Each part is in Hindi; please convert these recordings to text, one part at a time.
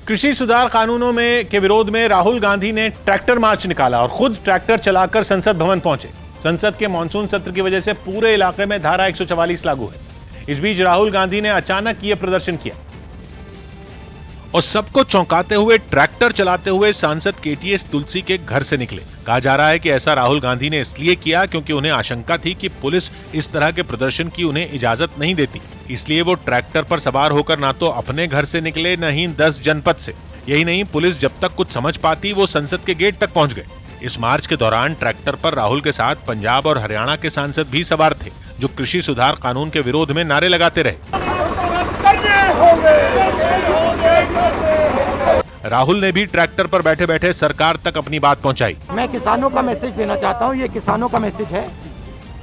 कृषि सुधार कानूनों में के विरोध में राहुल गांधी ने ट्रैक्टर मार्च निकाला और खुद ट्रैक्टर चलाकर संसद भवन पहुंचे। संसद के मॉनसून सत्र की वजह से पूरे इलाके में धारा 144 लागू है। इस बीच राहुल गांधी ने अचानक यह प्रदर्शन किया और सबको चौंकाते हुए ट्रैक्टर चलाते हुए सांसद केटीएस तुलसी के घर से निकले। कहा जा रहा है कि ऐसा राहुल गांधी ने इसलिए किया क्योंकि उन्हें आशंका थी कि पुलिस इस तरह के प्रदर्शन की उन्हें इजाजत नहीं देती, इसलिए वो ट्रैक्टर पर सवार होकर ना तो अपने घर से निकले न ही 10 जनपद से। यही नहीं, पुलिस जब तक कुछ समझ पाती वो संसद के गेट तक पहुंच गए। इस मार्च के दौरान ट्रैक्टर पर राहुल के साथ पंजाब और हरियाणा के सांसद भी सवार थे, जो कृषि सुधार कानून के विरोध में नारे लगाते रहे। राहुल ने भी ट्रैक्टर पर बैठे बैठे सरकार तक अपनी बात पहुंचाई। मैं किसानों का मैसेज देना चाहता हूं, ये किसानों का मैसेज है,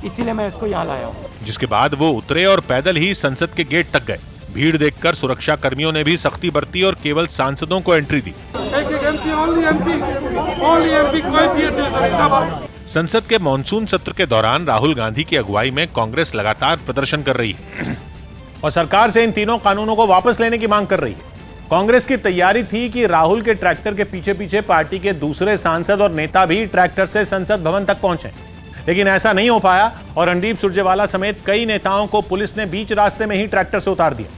इसीलिए मैं इसको यहाँ लाया हूं। जिसके बाद वो उतरे और पैदल ही संसद के गेट तक गए। भीड़ देखकर सुरक्षा कर्मियों ने भी सख्ती बरती और केवल सांसदों को एंट्री दी। संसद के मॉनसून सत्र के दौरान राहुल गांधी की अगुवाई में कांग्रेस लगातार प्रदर्शन कर रही है और सरकार से इन तीनों कानूनों को वापस लेने की मांग कर रही है। कांग्रेस की तैयारी थी कि राहुल के ट्रैक्टर के पीछे पीछे पार्टी के दूसरे सांसद और नेता भी ट्रैक्टर से संसद भवन तक पहुंचे, लेकिन ऐसा नहीं हो पाया और रणदीप सुरजेवाला समेत कई नेताओं को पुलिस ने बीच रास्ते में ही ट्रैक्टर से उतार दिया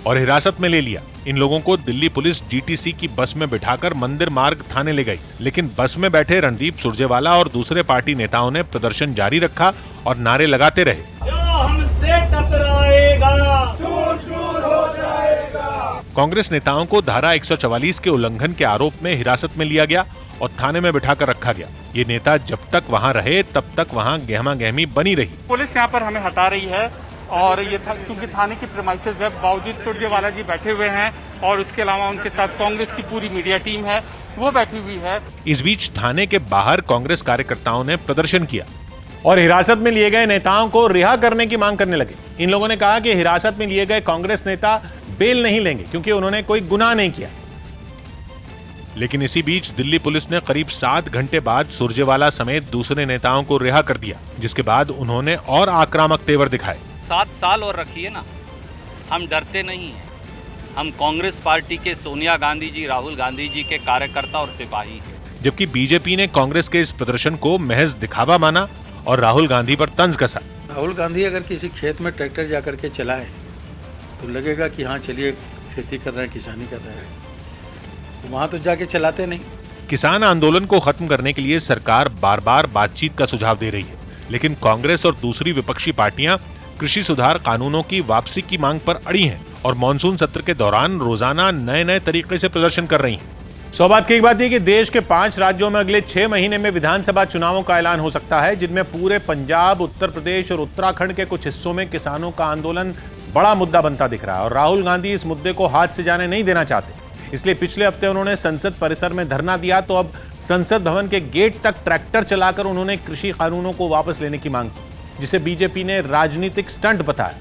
और हिरासत में ले लिया। इन लोगों को दिल्ली पुलिस डीटीसी की बस में बिठाकर मंदिर मार्ग थाने ले गई, लेकिन बस में बैठे रणदीप सुरजेवाला और दूसरे पार्टी नेताओं ने प्रदर्शन जारी रखा और नारे लगाते रहे। जो हमसे टकराएगा कांग्रेस नेताओं को धारा 144 के उल्लंघन के आरोप में हिरासत में लिया गया और थाने में बिठाकर रखा गया। ये नेता जब तक वहां रहे तब तक वहां गहमा गहमी बनी रही। पुलिस यहाँ पर हमें हटा रही है और ये क्योंकि थाने की प्रेमाइसेस है, बावजूद सुरजेवाला जी बैठे हुए हैं और उसके अलावा उनके साथ कांग्रेस की पूरी मीडिया टीम है, वो बैठी हुई है। इस बीच थाने के बाहर कांग्रेस कार्यकर्ताओं ने प्रदर्शन किया और हिरासत में लिए गए नेताओं को रिहा करने की मांग करने लगे। इन लोगों ने कहा कि हिरासत में लिए गए कांग्रेस नेता बेल नहीं लेंगे क्योंकि उन्होंने कोई गुनाह नहीं किया। लेकिन इसी बीच दिल्ली पुलिस ने करीब 7 घंटे बाद सुरजेवाला समेत दूसरे नेताओं को रिहा कर दिया, जिसके बाद उन्होंने और आक्रामक तेवर दिखाए। 7 साल और रखिए ना, हम डरते नहीं हैं। हम कांग्रेस पार्टी के सोनिया गांधी जी, राहुल गांधी जी के कार्यकर्ता और सिपाही हैं। जबकि बीजेपी ने कांग्रेस के इस प्रदर्शन को महज दिखावा माना और राहुल गांधी पर तंज कसा। राहुल गांधी अगर किसी खेत में ट्रैक्टर जाकर के चलाए तो लगेगा कि हाँ चलिए खेती कर रहे हैं, किसानी कर रहे हैं, तो वहां तो जाके चलाते नहीं। किसान आंदोलन को खत्म करने के लिए सरकार बार बार बातचीत का सुझाव दे रही है, लेकिन कांग्रेस और दूसरी विपक्षी पार्टियां कृषि सुधार कानूनों की वापसी की मांग पर अड़ी हैं और मॉनसून सत्र के दौरान रोजाना नए नए तरीके से प्रदर्शन कर रही हैं। सौभाग्य की एक बात यह कि देश के 5 राज्यों में अगले 6 महीने में विधानसभा चुनावों का ऐलान हो सकता है, जिनमें पूरे पंजाब, उत्तर प्रदेश और उत्तराखंड के कुछ हिस्सों में किसानों का आंदोलन बड़ा मुद्दा बनता दिख रहा है और राहुल गांधी इस मुद्दे को हाथ से जाने नहीं देना चाहते। इसलिए पिछले हफ्ते उन्होंने संसद परिसर में धरना दिया, तो अब संसद भवन के गेट तक ट्रैक्टर चलाकर उन्होंने कृषि कानूनों को वापस लेने की मांग की, जिसे बीजेपी ने राजनीतिक स्टंट बताया।